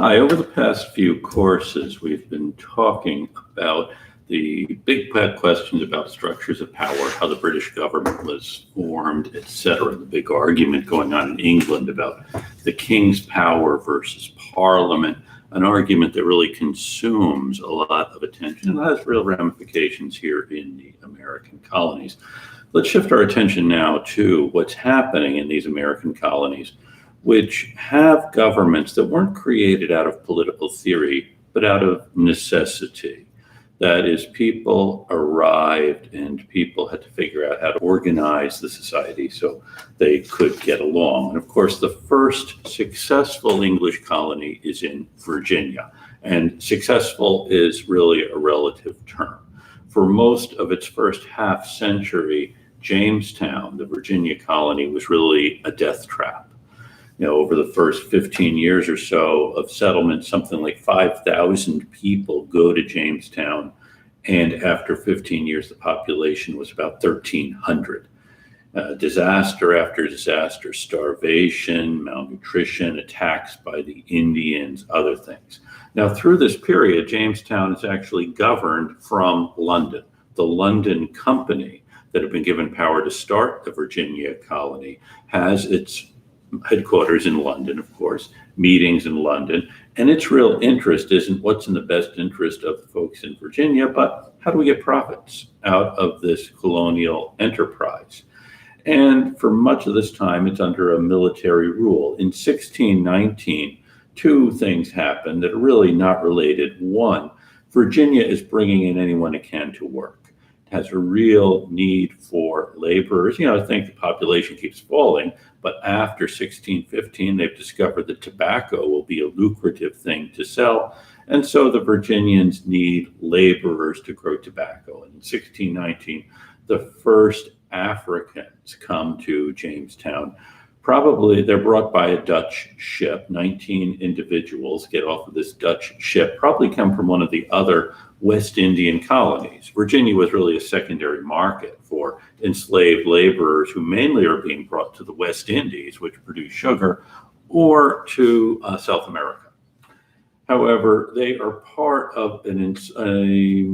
Hi, over the past few courses, we've been talking about the big questions about structures of power, how the British government was formed, etc. The big argument going on in England about the king's power versus parliament, an argument that really consumes a lot of attention and has real ramifications here in the American colonies. Let's shift our attention now to what's happening in these American colonies, which have governments that weren't created out of political theory, but out of necessity. That is, people arrived and people had to figure out how to organize the society so they could get along. And of course, the first successful English colony is in Virginia. And successful is really a relative term. For most of its first half century, Jamestown, the Virginia colony, was really a death trap. Over the first 15 years or so of settlement, something like 5,000 people go to Jamestown. And after 15 years, the population was about 1,300. Disaster after disaster, starvation, malnutrition, attacks by the Indians, other things. Now, through this period, Jamestown is actually governed from London. The London Company, that had been given power to start the Virginia colony, has its headquarters in London, of course, meetings in London. And its real interest isn't what's in the best interest of the folks in Virginia, but how do we get profits out of this colonial enterprise? And for much of this time, it's under a military rule. In 1619, two things happen that are really not related. One, Virginia is bringing in anyone it can to work. Has a real need for laborers. I think the population keeps falling, but after 1615, they've discovered that tobacco will be a lucrative thing to sell. And so the Virginians need laborers to grow tobacco. And in 1619, the first Africans come to Jamestown. Probably they're brought by a Dutch ship. 19 individuals get off of this Dutch ship, probably come from one of the other West Indian colonies. Virginia was really a secondary market for enslaved laborers who mainly are being brought to the West Indies, which produce sugar, or to South America. However, they are part of a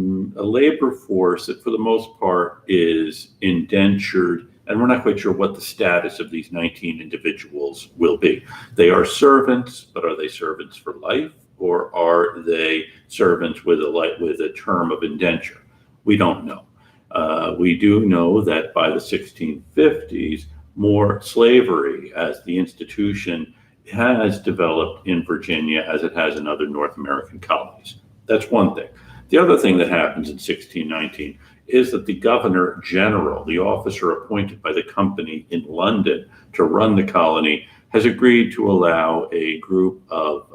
labor force that for the most part is indentured, and we're not quite sure what the status of these 19 individuals will be. They are servants, but are they servants for life? Or are they servants with a term of indenture? We don't know. We do know that by the 1650s, more slavery as the institution has developed in Virginia as it has in other North American colonies. That's one thing. The other thing that happens in 1619 is that the governor general, the officer appointed by the company in London to run the colony, has agreed to allow a group of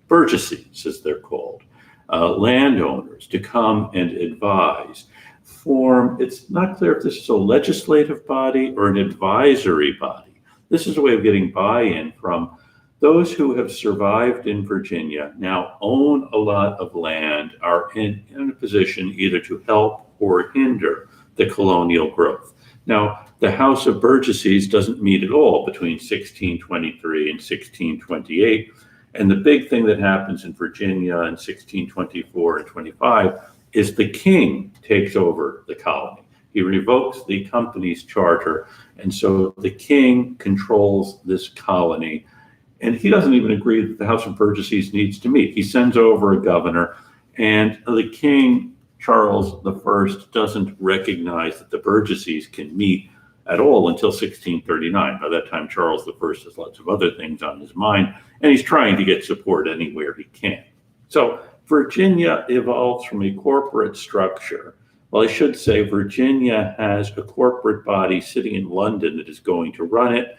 burgesses, as they're called, landowners, to come and advise. It's not clear if this is a legislative body or an advisory body. This is a way of getting buy-in from those who have survived in Virginia, now own a lot of land, are in a position either to help or hinder the colonial growth. Now, the House of Burgesses doesn't meet at all between 1623 and 1628. And the big thing that happens in Virginia in 1624 and 25 is the king takes over the colony. He revokes the company's charter. And so the king controls this colony. And he doesn't even agree that the House of Burgesses needs to meet. He sends over a governor, and the king, Charles I, doesn't recognize that the Burgesses can meet at all until 1639. By that time, Charles I has lots of other things on his mind, and he's trying to get support anywhere he can. So Virginia evolves from a corporate structure. Well, I should say Virginia has a corporate body sitting in London that is going to run it,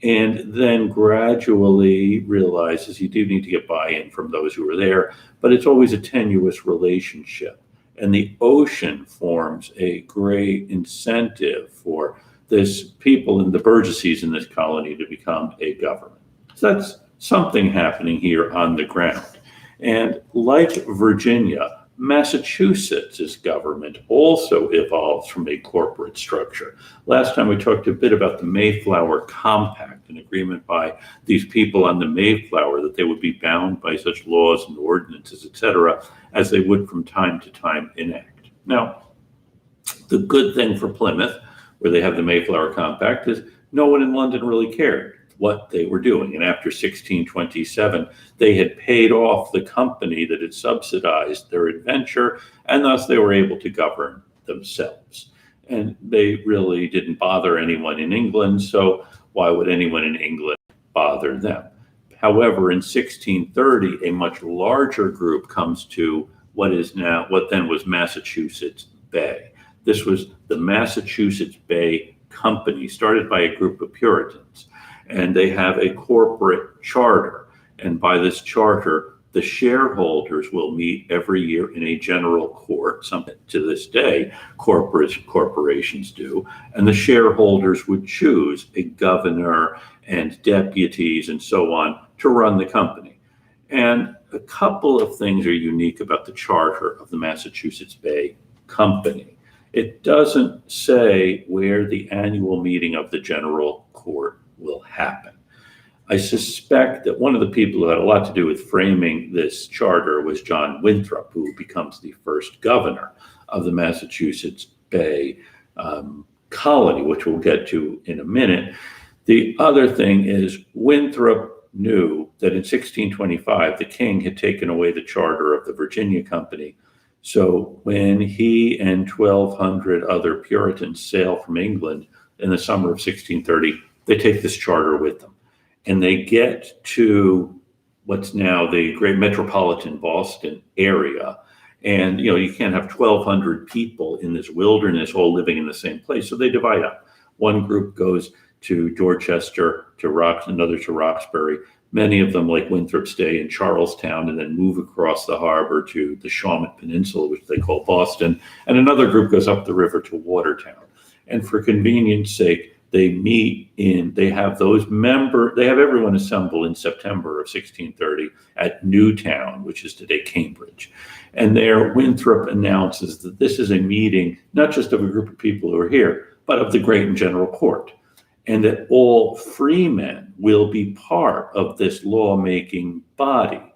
and then gradually realizes you do need to get buy-in from those who are there, but it's always a tenuous relationship. And the ocean forms a great incentive for this people in the burgesses in this colony to become a government. So that's something happening here on the ground. And like Virginia, Massachusetts' government also evolves from a corporate structure. Last time we talked a bit about the Mayflower Compact, an agreement by these people on the Mayflower that they would be bound by such laws and ordinances, etc., as they would from time to time enact. Now, the good thing for Plymouth, where they have the Mayflower Compact, is no one in London really cared what they were doing. And after 1627, they had paid off the company that had subsidized their adventure, and thus they were able to govern themselves. And they really didn't bother anyone in England, so why would anyone in England bother them? However, in 1630, a much larger group comes to what then was Massachusetts Bay. This was the Massachusetts Bay Company, started by a group of Puritans. And they have a corporate charter. And by this charter, the shareholders will meet every year in a general court, something to this day corporations do. And the shareholders would choose a governor and deputies and so on to run the company. And a couple of things are unique about the charter of the Massachusetts Bay Company. It doesn't say where the annual meeting of the general court will happen. I suspect that one of the people who had a lot to do with framing this charter was John Winthrop, who becomes the first governor of the Massachusetts Bay Colony, which we'll get to in a minute. The other thing is Winthrop knew that in 1625, the king had taken away the charter of the Virginia Company. So when he and 1,200 other Puritans sail from England in the summer of 1630, they take this charter with them, and they get to what's now the great metropolitan Boston area. And, you can't have 1,200 people in this wilderness all living in the same place. So they divide up. One group goes to Dorchester, another to Roxbury. Many of them, like Winthrop, stay in Charlestown and then move across the harbor to the Shawmut Peninsula, which they call Boston. And another group goes up the river to Watertown. And for convenience sake, they have everyone assemble in September of 1630 at Newtown, which is today Cambridge. And there Winthrop announces that this is a meeting, not just of a group of people who are here, but of the great and general court, and that all freemen will be part of this lawmaking body.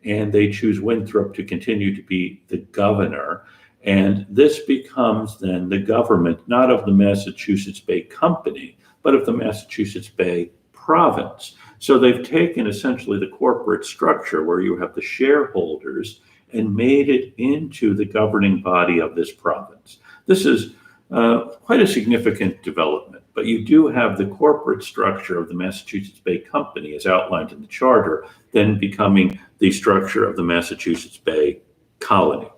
And they choose Winthrop to continue to be the governor. And this becomes then the government, not of the Massachusetts Bay Company, but of the Massachusetts Bay Province. So they've taken essentially the corporate structure where you have the shareholders and made it into the governing body of this province. This is quite a significant development, but you do have the corporate structure of the Massachusetts Bay Company as outlined in the charter, then becoming the structure of the Massachusetts Bay Colony.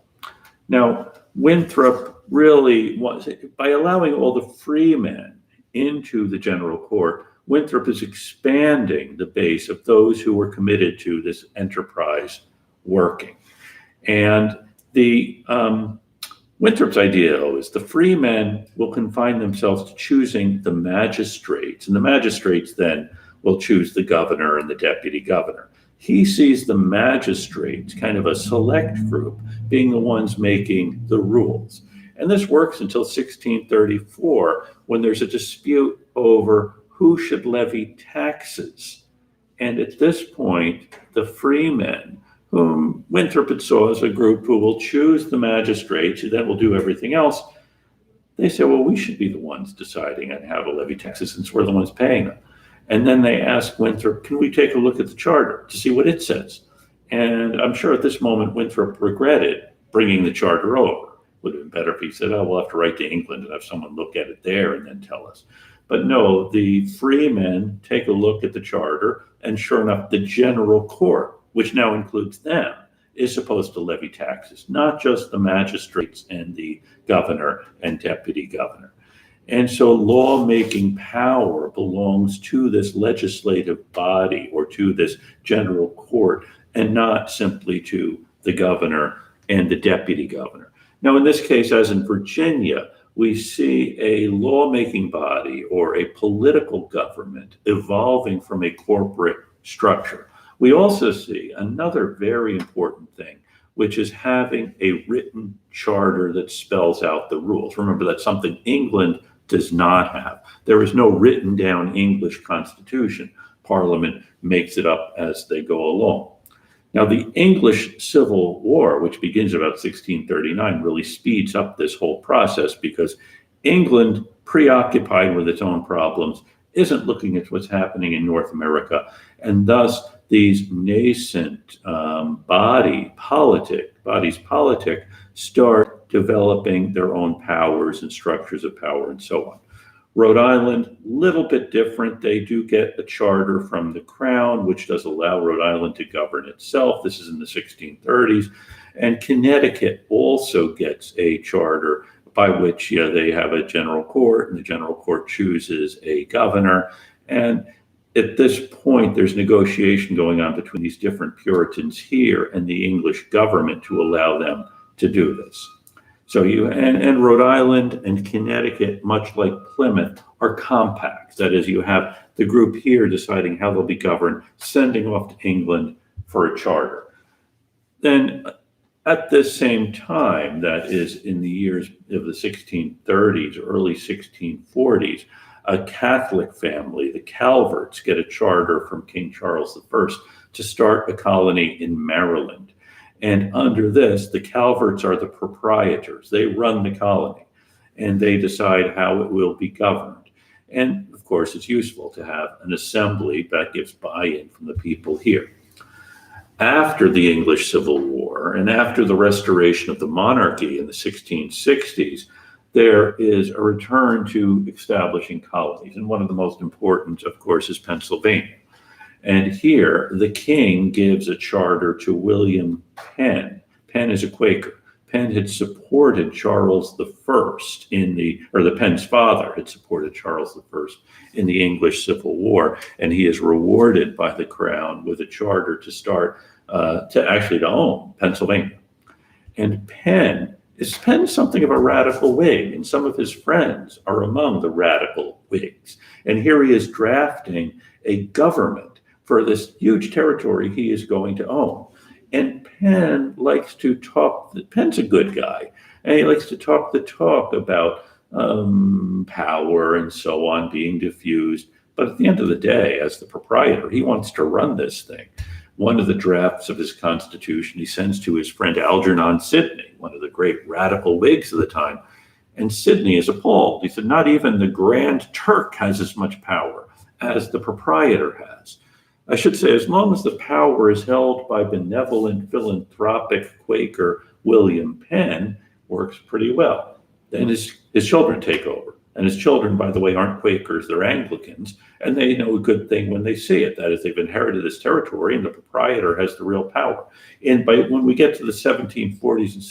Now, Winthrop really by allowing all the freemen into the general court, Winthrop is expanding the base of those who were committed to this enterprise working. And the Winthrop's idea is the freemen will confine themselves to choosing the magistrates, and the magistrates then will choose the governor and the deputy governor. He sees the magistrates, kind of a select group, being the ones making the rules. And this works until 1634, when there's a dispute over who should levy taxes. And at this point, the freemen, whom Winthrop saw as a group who will choose the magistrates, who then will do everything else, they say, well, we should be the ones deciding on how to levy taxes since we're the ones paying them. And then they ask Winthrop, can we take a look at the charter to see what it says? And I'm sure at this moment, Winthrop regretted bringing the charter over. Would have been better if he said, oh, we'll have to write to England and have someone look at it there and then tell us. But no, the freemen take a look at the charter, and sure enough, the general court, which now includes them, is supposed to levy taxes, not just the magistrates and the governor and deputy governor. And so lawmaking power belongs to this legislative body or to this general court, and not simply to the governor and the deputy governor. Now, in this case, as in Virginia, we see a lawmaking body or a political government evolving from a corporate structure. We also see another very important thing, which is having a written charter that spells out the rules. Remember, that's something England does not have. There is no written down English constitution. Parliament makes it up as they go along. Now, the English Civil War, which begins about 1639, really speeds up this whole process because England, preoccupied with its own problems, isn't looking at what's happening in North America. And thus, these nascent bodies politic start developing their own powers and structures of power and so on. Rhode Island, little bit different. They do get a charter from the crown, which does allow Rhode Island to govern itself. This is in the 1630s. And Connecticut also gets a charter by which they have a general court, and the general court chooses a governor. And at this point, there's negotiation going on between these different Puritans here and the English government to allow them to do this. So and Rhode Island and Connecticut, much like Plymouth, are compacts. That is, you have the group here deciding how they'll be governed, sending off to England for a charter. Then at this same time, that is in the years of the 1630s, early 1640s, a Catholic family, the Calverts, get a charter from King Charles I to start a colony in Maryland. And under this, the Calverts are the proprietors. They run the colony, and they decide how it will be governed. And of course, it's useful to have an assembly that gives buy-in from the people here. After the English Civil War and after the restoration of the monarchy in the 1660s, there is a return to establishing colonies. And one of the most important, of course, is Pennsylvania. And here, the king gives a charter to William Penn. Penn is a Quaker. Penn had supported Charles I the Penn's father had supported Charles I in the English Civil War, and he is rewarded by the crown with a charter to start to own Pennsylvania. And Penn is something of a radical Whig, and some of his friends are among the radical Whigs. And here he is drafting a government for this huge territory he is going to own. And Penn likes to talk, Penn's a good guy, and he likes to talk the talk about power and so on being diffused. But at the end of the day, as the proprietor, he wants to run this thing. One of the drafts of his constitution he sends to his friend Algernon Sidney, one of the great radical Whigs of the time. And Sidney is appalled. He said, not even the Grand Turk has as much power as the proprietor has. I should say, as long as the power is held by benevolent, philanthropic Quaker William Penn, works pretty well. Then his children take over. And his children, by the way, aren't Quakers, they're Anglicans, and they know a good thing when they see it. That is, they've inherited this territory, and the proprietor has the real power. And when we get to the 1740s and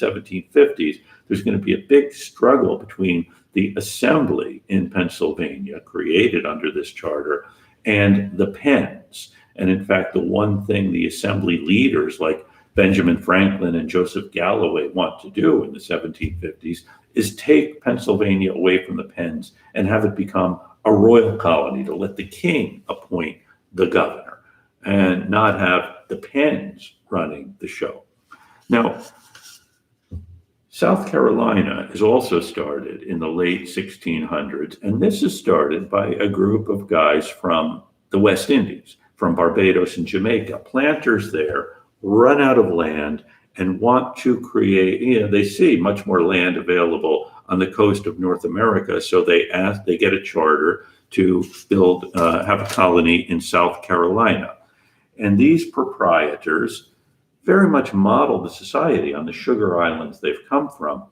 1750s, there's going to be a big struggle between the assembly in Pennsylvania, created under this charter, and the Penns. And in fact, the one thing the assembly leaders like Benjamin Franklin and Joseph Galloway want to do in the 1750s is take Pennsylvania away from the Penns and have it become a royal colony, to let the king appoint the governor and not have the Penns running the show. Now, South Carolina is also started in the late 1600s, and this is started by a group of guys from the West Indies, from Barbados and Jamaica. Planters there run out of land and want to create, they see much more land available on the coast of North America, so they get a charter to have a colony in South Carolina. And these proprietors very much model the society on the sugar islands they've come from.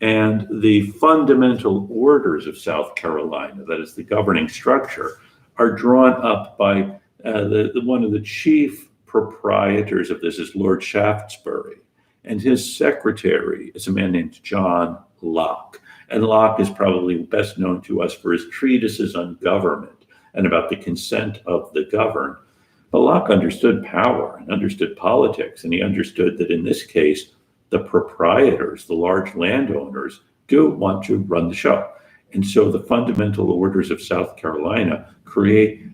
And the fundamental orders of South Carolina, that is the governing structure, are drawn up by one of the chief proprietors of this is Lord Shaftesbury, and his secretary is a man named John Locke. And Locke is probably best known to us for his treatises on government and about the consent of the governed. But Locke understood power and understood politics, and he understood that in this case, the proprietors, the large landowners, do want to run the show. And so the fundamental orders of South Carolina create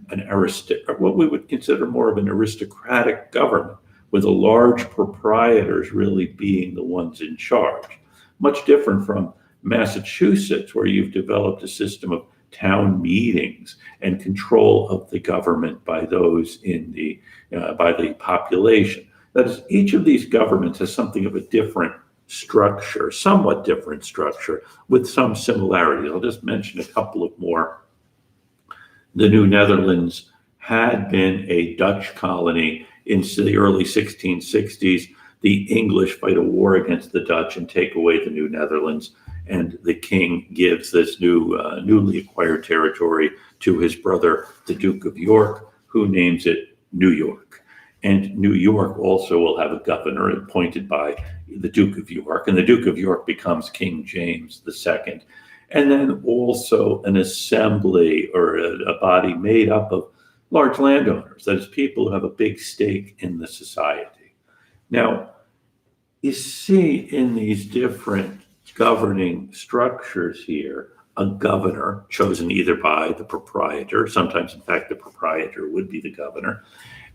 what we would consider more of an aristocratic government, with the large proprietors really being the ones in charge. Much different from Massachusetts, where you've developed a system of town meetings and control of the government by those by the population. That is, each of these governments has something of a different structure, somewhat different structure, with some similarities. I'll just mention a couple of more. The New Netherlands had been a Dutch colony in the early 1660s. The English fight a war against the Dutch and take away the New Netherlands, and the king gives this newly acquired territory to his brother, the Duke of York, who names it New York. And New York also will have a governor appointed by the Duke of York, and the Duke of York becomes King James II. And then also an assembly, or a body made up of large landowners, that is, people who have a big stake in the society. Now, you see in these different governing structures here, a governor chosen either by the proprietor, sometimes in fact the proprietor would be the governor,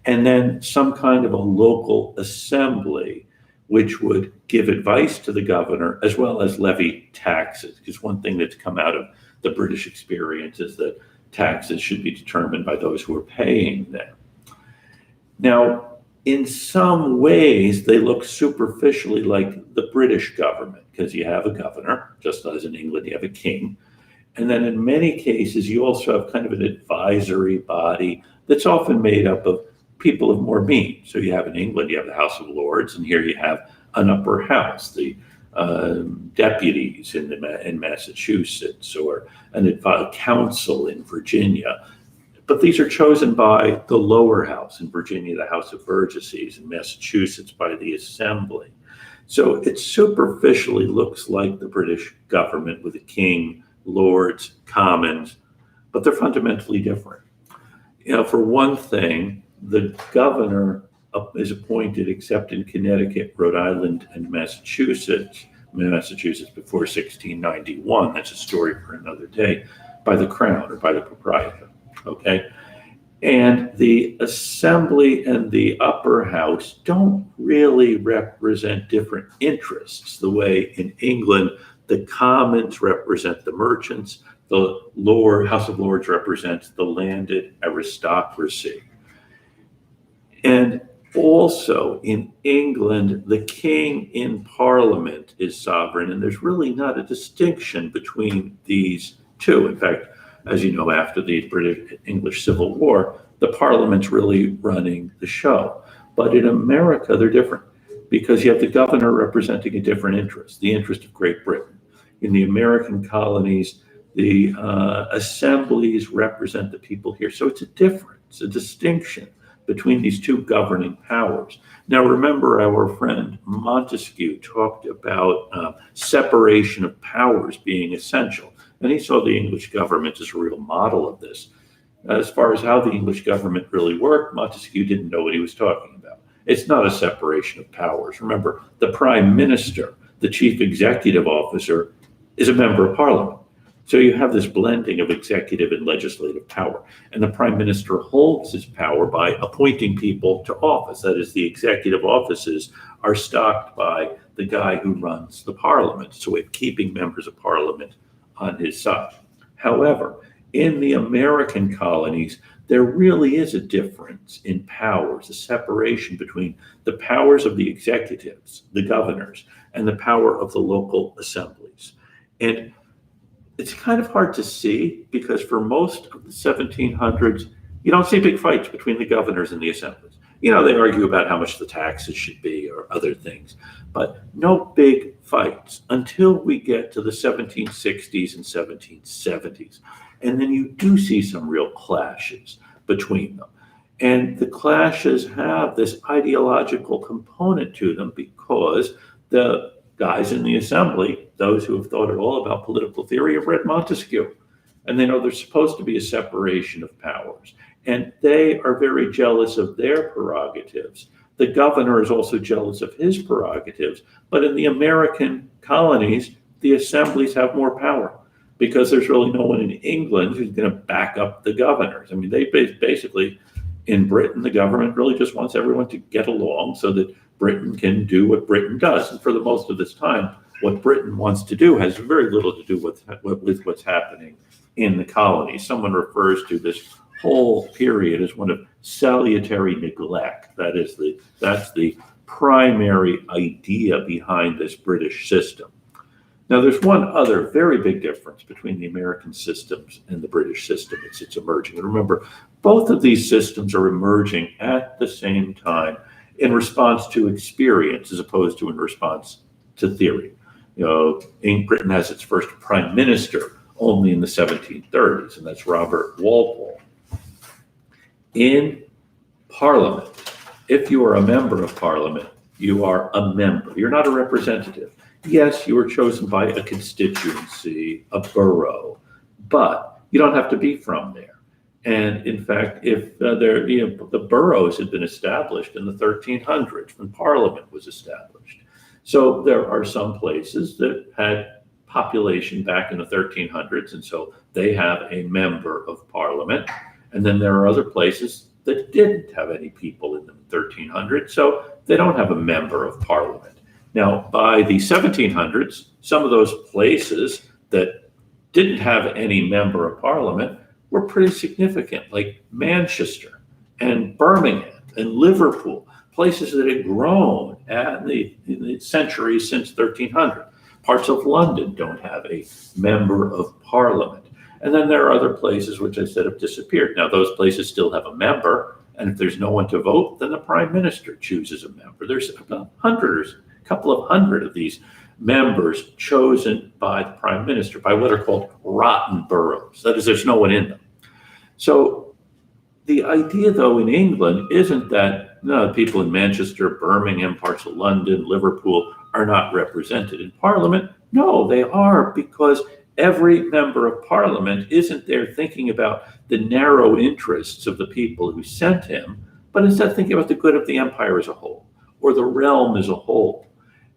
and then some kind of a local assembly which would give advice to the governor as well as levy taxes. Because one thing that's come out of the British experience is that taxes should be determined by those who are paying them. Now, in some ways, they look superficially like the British government, because you have a governor, just as in England, you have a king. And then in many cases, you also have kind of an advisory body that's often made up of people of more means. So you have in England, you have the House of Lords, and here you have an upper house, the deputies in Massachusetts, or a council in Virginia. But these are chosen by the lower house in Virginia, the House of Burgesses, in Massachusetts by the Assembly. So it superficially looks like the British government with a king, lords, commons, but they're fundamentally different. For one thing, the governor is appointed, except in Connecticut, Rhode Island, and Massachusetts before 1691. That's a story for another day, by the crown or by the proprietor. Okay. And the assembly and the upper house don't really represent different interests the way in England the commons represent the merchants, the House of Lords represents the landed aristocracy. And also in England, the king in Parliament is sovereign, and there's really not a distinction between these two. In fact, as you know, after the British-English Civil War, the Parliament's really running the show. But in America, they're different, because you have the governor representing a different interest, the interest of Great Britain. In the American colonies, the assemblies represent the people here. So it's a difference, a distinction between these two governing powers. Now, remember, our friend Montesquieu talked about separation of powers being essential. And he saw the English government as a real model of this. As far as how the English government really worked, Montesquieu didn't know what he was talking about. It's not a separation of powers. Remember, the prime minister, the chief executive officer, is a member of parliament. So you have this blending of executive and legislative power. And the prime minister holds his power by appointing people to office. That is, the executive offices are stocked by the guy who runs the parliament. So we have keeping members of parliament on his side. However, in the American colonies, there really is a difference in powers, a separation between the powers of the executives, the governors, and the power of the local assemblies. And it's kind of hard to see, because for most of the 1700s, you don't see big fights between the governors and the assemblies. They argue about how much the taxes should be or other things, but no big fights until we get to the 1760s and 1770s. And then you do see some real clashes between them. And the clashes have this ideological component to them, because the guys in the assembly, those who have thought at all about political theory, have read Montesquieu. And they know there's supposed to be a separation of powers. And they are very jealous of their prerogatives. The governor is also jealous of his prerogatives. But in the American colonies, the assemblies have more power, because there's really no one in England who's going to back up the governors. I mean, they basically, In Britain, the government really just wants everyone to get along so that Britain can do what Britain does. And for the most of this time, what Britain wants to do has very little to do with what's happening in the colonies. Someone refers to this whole period as one of salutary neglect. That's the primary idea behind this British system. Now, there's one other very big difference between the American systems and the British system as it's emerging. And remember, both of these systems are emerging at the same time in response to experience as opposed to in response to theory. Britain has its first prime minister only in the 1730s, and that's Robert Walpole. In Parliament, if you are a member of Parliament, you are a member. You're not a representative. Yes, you were chosen by a constituency, a borough, but you don't have to be from there. And in fact, if the boroughs had been established in the 1300s when Parliament was established. So there are some places that had population back in the 1300s, and so they have a member of Parliament. And then there are other places that didn't have any people in the 1300s, so they don't have a member of Parliament. Now, by the 1700s, some of those places that didn't have any member of Parliament were pretty significant, like Manchester and Birmingham and Liverpool, places that had grown in the centuries since 1300. Parts of London don't have a member of Parliament. And then there are other places which I said have disappeared. Now, those places still have a member, and if there's no one to vote, then the prime minister chooses a member. There's a couple of hundred of these members chosen by the prime minister, by what are called rotten boroughs. That is, there's no one in them. So the idea, though, in England isn't that people in Manchester, Birmingham, parts of London, Liverpool are not represented in Parliament. No, they are, because every member of Parliament isn't there thinking about the narrow interests of the people who sent him, but instead thinking about the good of the empire as a whole, or the realm as a whole.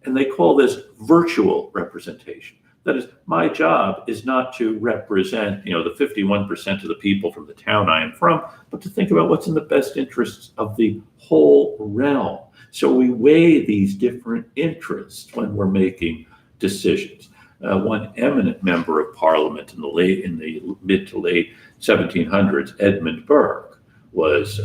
And they call this virtual representation. That is, my job is not to represent, the 51% of the people from the town I am from, but to think about what's in the best interests of the whole realm. So we weigh these different interests when we're making decisions. One eminent member of Parliament in the mid to late 1700s, Edmund Burke, was,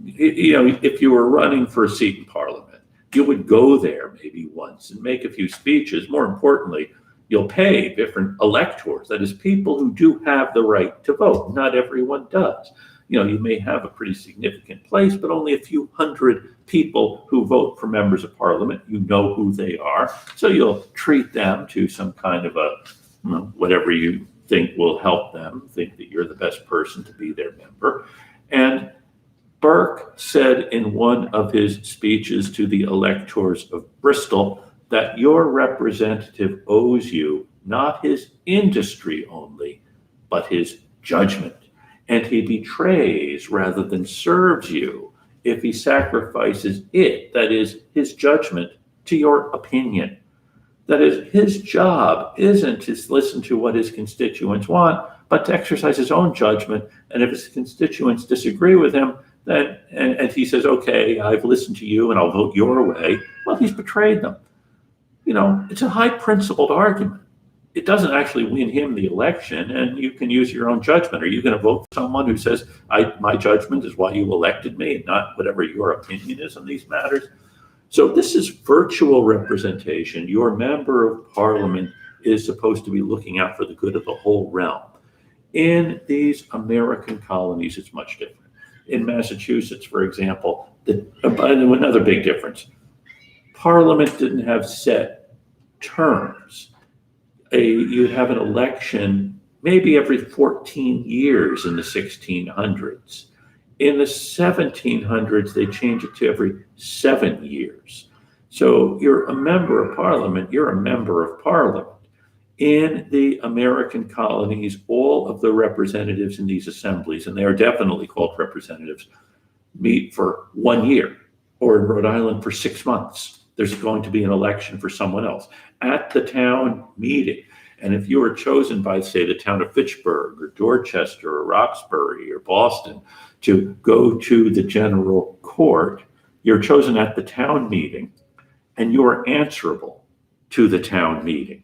if you were running for a seat in Parliament, you would go there maybe once and make a few speeches. More importantly, you'll pay different electors, that is, people who do have the right to vote. Not everyone does. You may have a pretty significant place, but only a few hundred people who vote for members of Parliament. You know who they are. So you'll treat them to some kind of whatever you think will help them think that you're the best person to be their member. And Burke said in one of his speeches to the electors of Bristol that your representative owes you not his industry only, but his judgment. And he betrays rather than serves you if he sacrifices it, that is, his judgment, to your opinion. That is, his job isn't to listen to what his constituents want, but to exercise his own judgment. And if his constituents disagree with him, then and he says, okay, I've listened to you and I'll vote your way, well, he's betrayed them. It's a high principled argument. It doesn't actually win him the election, and you can use your own judgment. Are you going to vote for someone who says, my judgment is why you elected me, and not whatever your opinion is on these matters? So this is virtual representation. Your member of Parliament is supposed to be looking out for the good of the whole realm. In these American colonies, it's much different. In Massachusetts, for example, another big difference, Parliament didn't have set terms. You'd have an election maybe every 14 years in the 1600s. In the 1700s, they changed it to every 7 years. So you're a member of Parliament, you're a member of Parliament. In the American colonies, all of the representatives in these assemblies, and they are definitely called representatives, meet for 1 year, or in Rhode Island for 6 months. There's going to be an election for someone else at the town meeting. And if you are chosen by, say, the town of Fitchburg or Dorchester or Roxbury or Boston to go to the general court, you're chosen at the town meeting and you are answerable to the town meeting.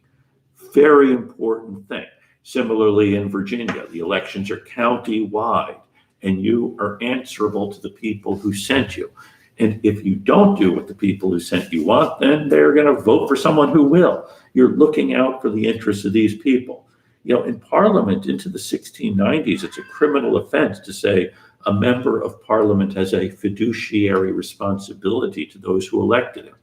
Very important thing. Similarly, in Virginia, the elections are county-wide, and you are answerable to the people who sent you. And if you don't do what the people who sent you want, then they're going to vote for someone who will. You're looking out for the interests of these people. In Parliament into the 1690s, it's a criminal offense to say a member of Parliament has a fiduciary responsibility to those who elected him.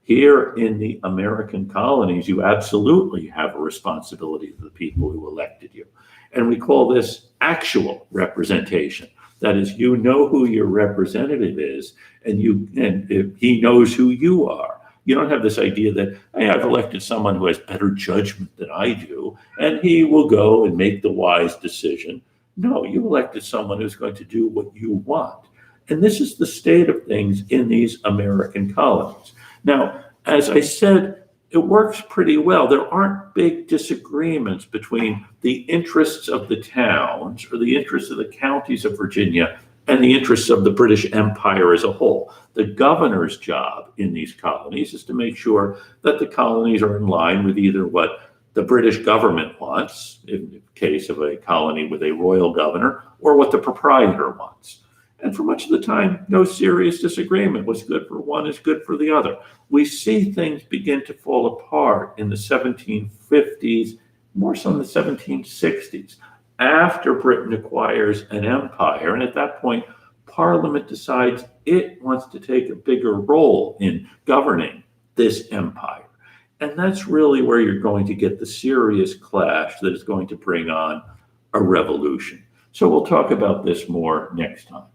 Here in the American colonies, you absolutely have a responsibility to the people who elected you. And we call this actual representation. That is, you know who your representative is, and he knows who you are. You don't have this idea that, hey, I've elected someone who has better judgment than I do, and he will go and make the wise decision. No, you elected someone who's going to do what you want. And this is the state of things in these American colonies. Now, as I said, it works pretty well. There aren't big disagreements between the interests of the towns or the interests of the counties of Virginia and the interests of the British Empire as a whole. The governor's job in these colonies is to make sure that the colonies are in line with either what the British government wants, in the case of a colony with a royal governor, or what the proprietor wants. And for much of the time, no serious disagreement. What's good for one is good for the other. We see things begin to fall apart in the 1750s, more so in the 1760s, after Britain acquires an empire. And at that point, Parliament decides it wants to take a bigger role in governing this empire. And that's really where you're going to get the serious clash that is going to bring on a revolution. So we'll talk about this more next time.